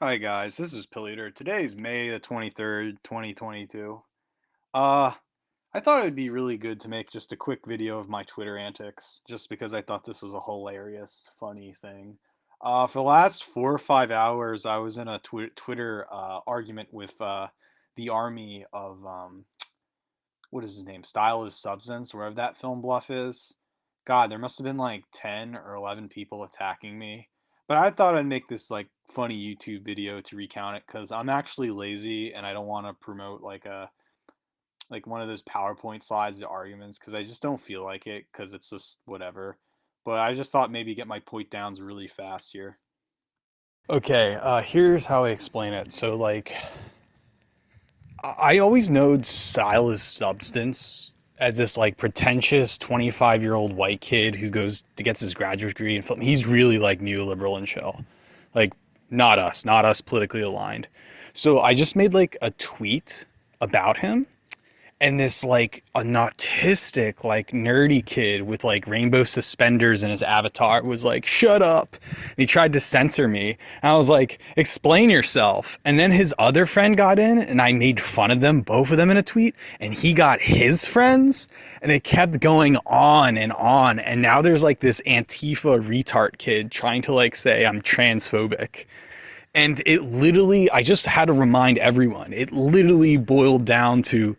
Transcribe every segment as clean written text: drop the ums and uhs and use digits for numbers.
Hi guys, this is pilleater. Today is May the 23rd, 2022. Uh, I thought it would be really good to make just a quick video of my Twitter antics, just because I thought this was a hilarious, funny thing. For the last 4 or 5 hours, I was in a Twitter argument with the army of what is his name? Style is Substance, wherever that film bluff is. God, there must have been like 10 or 11 people attacking me. But I thought I'd make this like funny YouTube video to recount it because I'm actually lazy and I don't want to promote like one of those PowerPoint slides to arguments because I just don't feel like it because it's just whatever. But I just thought maybe get my point downs really fast here. Okay, here's how I explain it. So, like, I always knowed style is substance as this, like, pretentious 25-year-old white kid who gets his graduate degree in film. He's really, like, neoliberal and chill. Like, not us politically aligned. So I just made, like, a tweet about him, and this like an autistic like nerdy kid with like rainbow suspenders in his avatar was like, shut up, and he tried to censor me, and I was like, explain yourself. And then his other friend got in and I made fun of them, both of them, in a tweet, and he got his friends, and it kept going on and on. And now there's like this Antifa retard kid trying to like say I'm transphobic. And it literally, I just had to remind everyone, it literally boiled down to,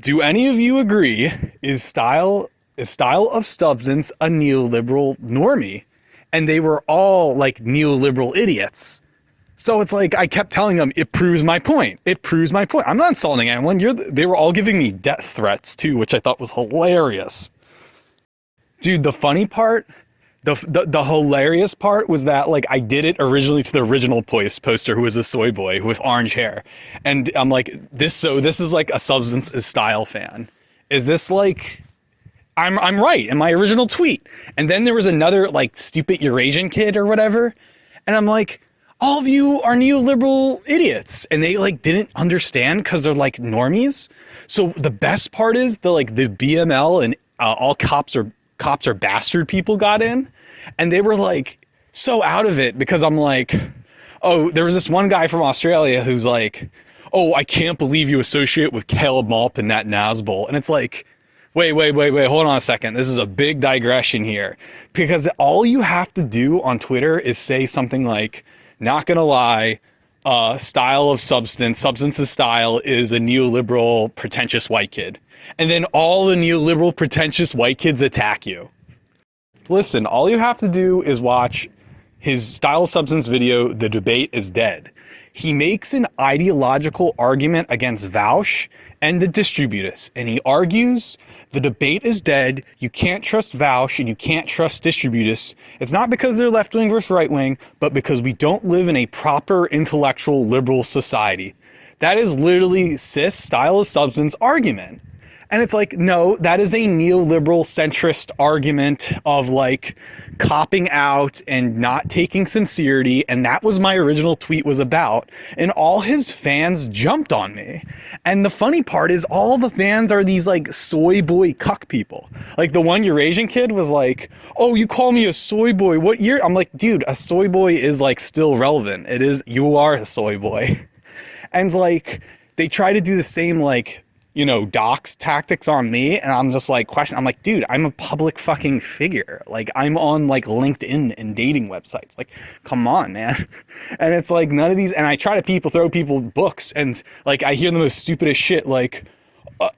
do any of you agree, is style of substance a neoliberal normie? And they were all like neoliberal idiots. So it's like I kept telling them, it proves my point. It proves my point. I'm not insulting anyone. They were all giving me death threats too, which I thought was hilarious. Dude, the funny part, the hilarious part was that like I did it originally to the original poster who was a soy boy with orange hair, and I'm like, this is like a Substance is Style fan. Is this like I'm right in my original tweet? And then there was another like stupid Eurasian kid or whatever, and I'm like, all of you are neoliberal idiots, and they like didn't understand because they're like normies. So the best part is the BML and all cops are bastard people got in, and they were like so out of it because I'm like, oh, there was this one guy from Australia who's like, oh, I can't believe you associate with Caleb Malp in that Nazbol. And it's like, wait, hold on a second. This is a big digression here. Because all you have to do on Twitter is say something like, not gonna lie, style of substance, substance of style is a neoliberal, pretentious white kid. And then all the neoliberal, pretentious white kids attack you. Listen, all you have to do is watch his style substance video, The Debate is Dead. He makes an ideological argument against Vaush and the distributists, and he argues the debate is dead, you can't trust Vaush and you can't trust distributists. It's not because they're left-wing versus right-wing, but because we don't live in a proper intellectual liberal society. That is literally cis style of substance argument. And it's like, no, that is a neoliberal centrist argument of like copping out and not taking sincerity. And that was my original tweet was about. And all his fans jumped on me. And the funny part is all the fans are these like soy boy cuck people. Like the one Eurasian kid was like, oh, you call me a soy boy. What year? I'm like, dude, a soy boy is like still relevant. It is, you are a soy boy. And like, they try to do the same like, dox tactics on me, and I'm just like I'm like, dude, I'm a public fucking figure. Like, I'm on like LinkedIn and dating websites. Like, come on, man. And it's like none of these, and I try to throw people books, and like I hear the most stupidest shit. Like,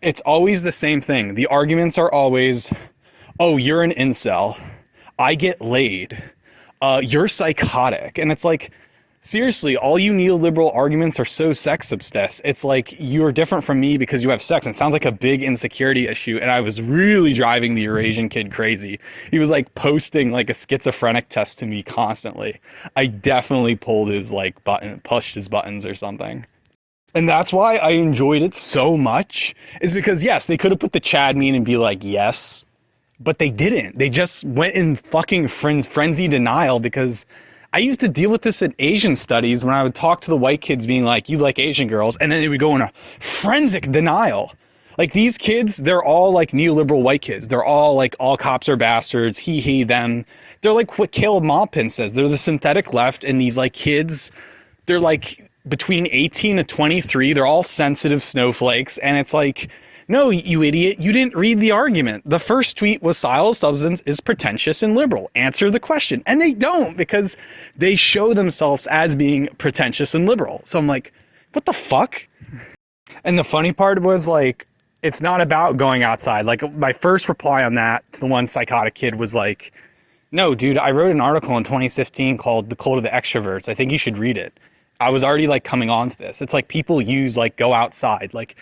it's always the same thing. The arguments are always, oh, you're an incel. I get laid. You're psychotic. And it's like, seriously, all you neoliberal arguments are so sex obsessed. It's like you're different from me because you have sex. It sounds like a big insecurity issue. And I was really driving the Eurasian kid crazy. He was like posting like a schizophrenic test to me constantly. I definitely pulled his like button, pushed his buttons or something. And that's why I enjoyed it so much, is because yes, they could have put the Chad meme and be like, yes, but they didn't. They just went in fucking frenzy denial because I used to deal with this in Asian studies when I would talk to the white kids being like, you like Asian girls, and then they would go in a forensic denial. Like these kids, they're all like neoliberal white kids. They're all like, all cops are bastards, he, them. They're like what Caleb Maupin says. They're the synthetic left, and these like kids they're like between 18 to 23. They're all sensitive snowflakes. And it's like, no, you idiot. You didn't read the argument. The first tweet was style of substance is pretentious and liberal. Answer the question. And they don't, because they show themselves as being pretentious and liberal. So I'm like, what the fuck? And the funny part was, like, it's not about going outside. Like, my first reply on that to the one psychotic kid was like, no, dude, I wrote an article in 2015 called The Cult of the Extroverts. I think you should read it. I was already like coming on to this. It's like people use like go outside. Like,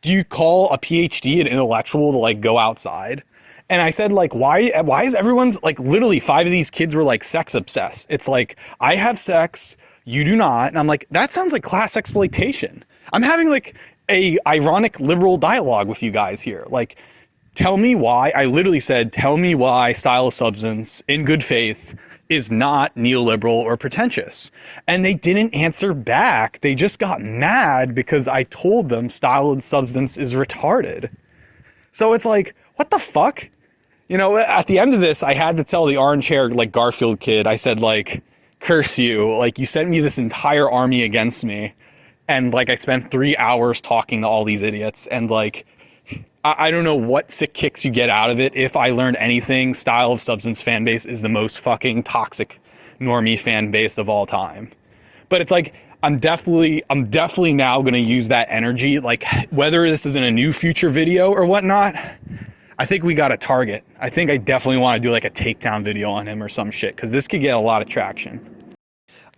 do you call a PhD an intellectual to like go outside? And I said, like, why is everyone's like, literally 5 of these kids were like sex obsessed. It's like, I have sex, you do not. And I'm like, that sounds like class exploitation. I'm having like a ironic liberal dialogue with you guys here. Like, tell me why. I literally said, tell me why style of substance in good faith is not neoliberal or pretentious. And they didn't answer back. They just got mad because I told them style of substance is retarded. So it's like, what the fuck? You know, at the end of this, I had to tell the orange-haired, like, Garfield kid, I said, like, curse you. Like, you sent me this entire army against me. And, like, I spent 3 hours talking to all these idiots. And, like, I don't know what sick kicks you get out of it. If I learned anything, style of substance fan base is the most fucking toxic normie fan base of all time. But it's like, I'm definitely now going to use that energy. Like, whether this is in a new future video or whatnot, I think we got a target. I think I definitely want to do like a takedown video on him or some shit, because this could get a lot of traction.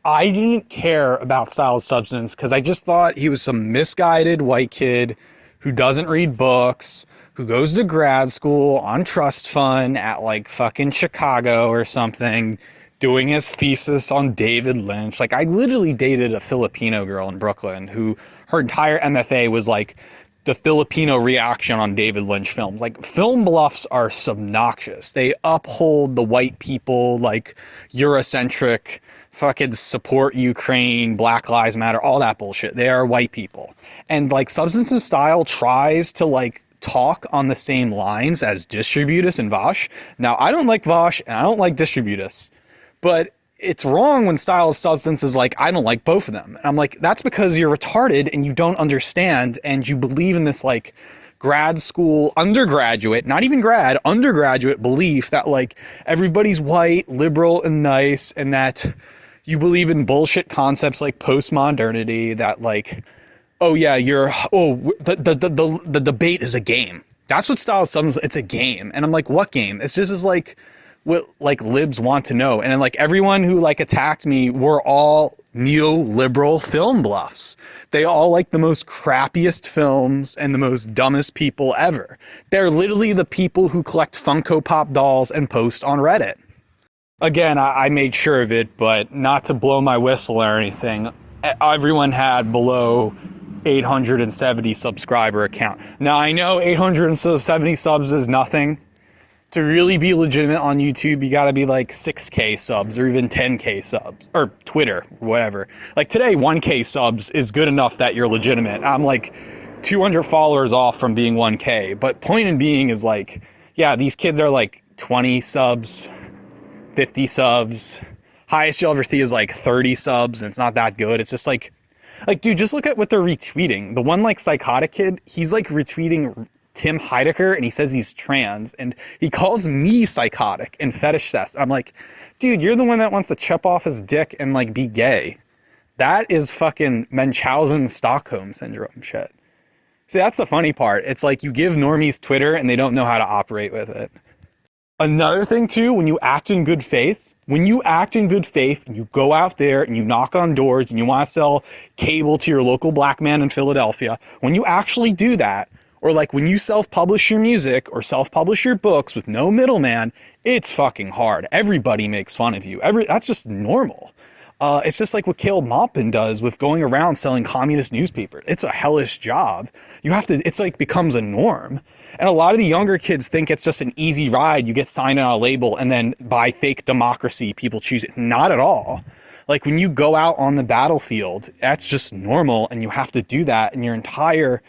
I didn't care about style of substance because I just thought he was some misguided white kid who doesn't read books, who goes to grad school on trust fund at like fucking Chicago or something, doing his thesis on David Lynch. Like, I literally dated a Filipino girl in Brooklyn who her entire MFA was like the Filipino reaction on David Lynch films. Like, film bluffs are obnoxious. They uphold the white people, like, Eurocentric, fucking support Ukraine, Black Lives Matter, all that bullshit. They are white people. And, like, Substance and Style tries to, like, talk on the same lines as Distributus and Vosh. Now, I don't like Vosh, and I don't like Distributus, but it's wrong when Style of Substance is like, I don't like both of them. And I'm like, that's because you're retarded and you don't understand, and you believe in this like grad school, undergraduate, not even grad, undergraduate belief that like everybody's white, liberal, and nice, and that you believe in bullshit concepts like postmodernity, that like, oh yeah, the debate is a game. That's what Style of Substance, it's a game. And I'm like, what game? It's just as like what like libs want to know. And then like everyone who like attacked me were all neoliberal film bluffs. They all like the most crappiest films and the most dumbest people ever. They're literally the people who collect Funko Pop dolls and post on Reddit. Again, I made sure of it, but not to blow my whistle or anything. Everyone had below 870 subscriber account. Now I know 870 subs is nothing. To really be legitimate on YouTube, you gotta be like 6K subs or even 10K subs, or Twitter, whatever. Like today, 1K subs is good enough that you're legitimate. I'm like 200 followers off from being 1K, but point in being is like, yeah, these kids are like 20 subs, 50 subs. Highest you'll ever see is like 30 subs, and it's not that good. It's just like, dude, just look at what they're retweeting. The one like psychotic kid, he's like retweeting Tim Heidecker, and he says he's trans, and he calls me psychotic and fetish cess. I'm like, dude, you're the one that wants to chop off his dick and like be gay. That is fucking Munchausen Stockholm syndrome shit. See, that's the funny part. It's like you give normies Twitter and they don't know how to operate with it. Another thing too, when you act in good faith, and you go out there and you knock on doors and you want to sell cable to your local black man in Philadelphia, when you actually do that, or like when you self-publish your music or self-publish your books with no middleman, it's fucking hard. Everybody makes fun of you. That's just normal. It's just like what Caleb Maupin does with going around selling communist newspapers. It's a hellish job. You have to, it's like becomes a norm. And a lot of the younger kids think it's just an easy ride. You get signed on a label and then by fake democracy, people choose it. Not at all. Like when you go out on the battlefield, that's just normal, and you have to do that, and your entire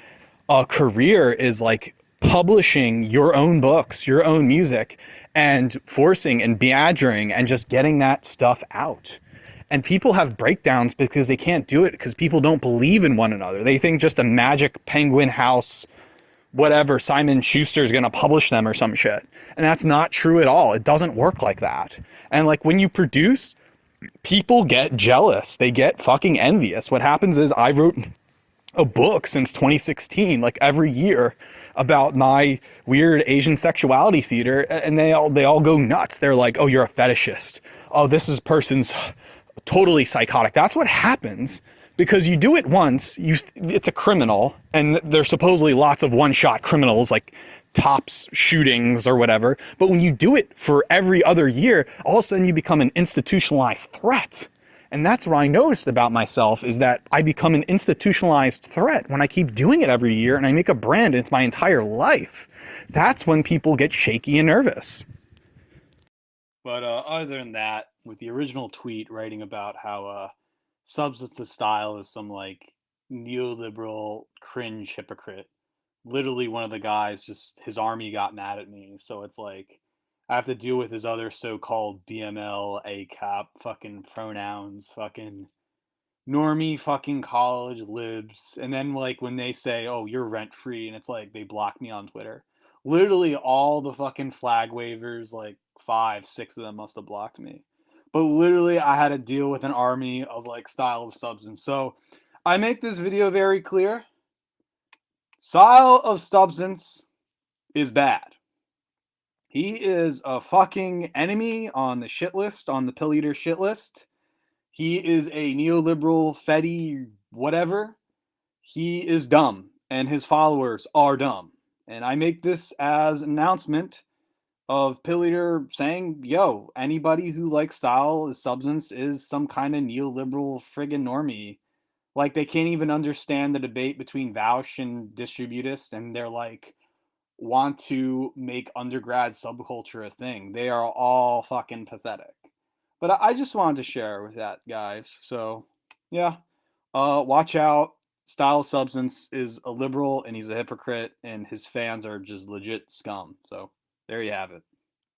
career is like publishing your own books, your own music, and forcing and badgering and just getting that stuff out. And people have breakdowns because they can't do it because people don't believe in one another. They think just a magic penguin house, whatever, Simon Schuster is going to publish them or some shit. And that's not true at all. It doesn't work like that. And like when you produce, people get jealous. They get fucking envious. What happens is I wrote a book since 2016, like every year, about my weird Asian sexuality theater, and they all go nuts. They're like, "Oh, you're a fetishist. Oh, this person's totally psychotic." That's what happens because you do it once. It's a criminal, and there's supposedly lots of one-shot criminals like tops shootings or whatever. But when you do it for every other year, all of a sudden you become an institutionalized threat. And that's what I noticed about myself is that I become an institutionalized threat when I keep doing it every year and I make a brand. It's my entire life. That's when people get shaky and nervous. But other than that, with the original tweet writing about how substance to style is some like neoliberal cringe hypocrite, literally one of the guys just his army got mad at me, so it's like I have to deal with his other so-called BML ACAP fucking pronouns, fucking normie fucking college libs, and then like when they say, "Oh, you're rent free," and it's like they block me on Twitter. Literally all the fucking flag wavers, like five, six of them must have blocked me. But literally, I had to deal with an army of like style of substance. So I make this video very clear. Style of substance is bad. He is a fucking enemy on the shit list, on the pilleater shit list. He is a neoliberal fetty whatever. He is dumb, and his followers are dumb. And I make this as an announcement of Pilleater saying, yo, anybody who likes style is substance is some kind of neoliberal friggin' normie. Like, they can't even understand the debate between Vaush and Distributist, and they're like, want to make undergrad subculture a thing. They are all fucking pathetic. But I just wanted to share with that, guys. So, yeah, watch out. Style Substance is a liberal and he's a hypocrite, and his fans are just legit scum. So, there you have it.